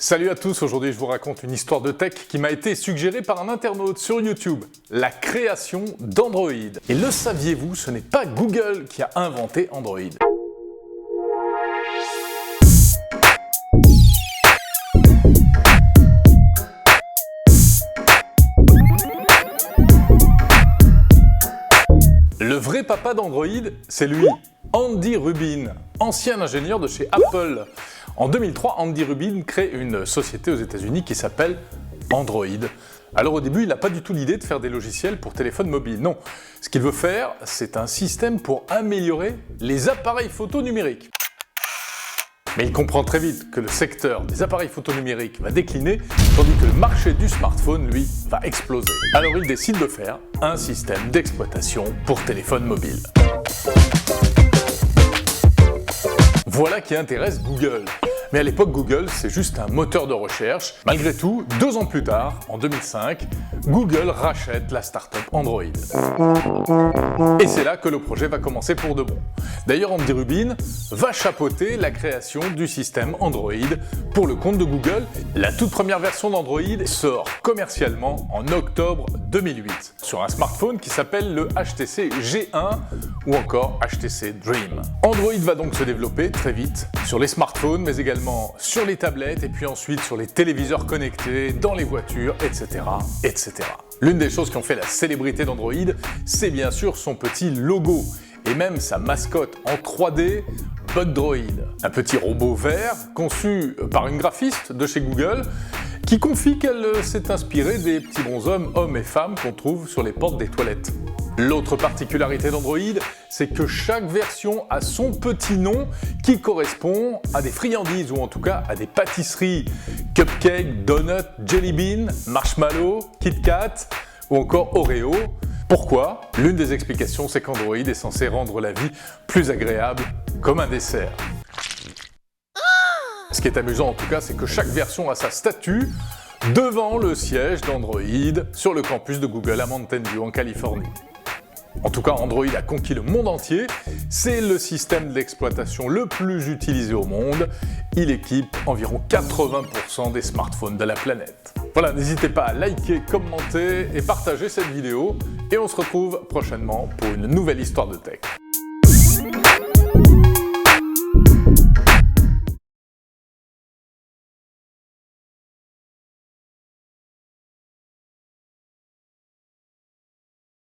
Salut à tous, aujourd'hui je vous raconte une histoire de tech qui m'a été suggérée par un internaute sur YouTube. La création d'Android. Et le saviez-vous, ce n'est pas Google qui a inventé Android. Le vrai papa d'Android, c'est lui, Andy Rubin, ancien ingénieur de chez Apple. En 2003, Andy Rubin crée une société aux États-Unis qui s'appelle Android. Alors au début, il n'a pas du tout l'idée de faire des logiciels pour téléphone mobile, non. Ce qu'il veut faire, c'est un système pour améliorer les appareils photo numériques. Mais il comprend très vite que le secteur des appareils photo numériques va décliner, tandis que le marché du smartphone, lui, va exploser. Alors il décide de faire un système d'exploitation pour téléphone mobile. Voilà qui intéresse Google. Mais à l'époque, Google, c'est juste un moteur de recherche. Malgré tout, 2 ans plus tard, en 2005, Google rachète la start-up Android. Et c'est là que le projet va commencer pour de bon. D'ailleurs, Andy Rubin va chapeauter la création du système Android pour le compte de Google. La toute première version d'Android sort commercialement en octobre 2008 sur un smartphone qui s'appelle le HTC G1 ou encore HTC Dream. Android va donc se développer très vite sur les smartphones, mais également sur les tablettes et puis ensuite sur les téléviseurs connectés, dans les voitures, etc., etc. L'une des choses qui ont fait la célébrité d'Android, c'est bien sûr son petit logo et même sa mascotte en 3D, Bugdroid, un petit robot vert conçu par une graphiste de chez Google qui confie qu'elle s'est inspirée des petits bonshommes hommes et femmes qu'on trouve sur les portes des toilettes. L'autre particularité d'Android, c'est que chaque version a son petit nom qui correspond à des friandises ou en tout cas à des pâtisseries. Cupcake, donut, jelly bean, marshmallow, Kit Kat ou encore Oreo. Pourquoi? L'une des explications, c'est qu'Android est censé rendre la vie plus agréable, comme un dessert. Ce qui est amusant en tout cas, c'est que chaque version a sa statue devant le siège d'Android sur le campus de Google à Mountain View en Californie. En tout cas, Android a conquis le monde entier, c'est le système d'exploitation le plus utilisé au monde, il équipe environ 80% des smartphones de la planète. Voilà, n'hésitez pas à liker, commenter et partager cette vidéo, et on se retrouve prochainement pour une nouvelle histoire de tech.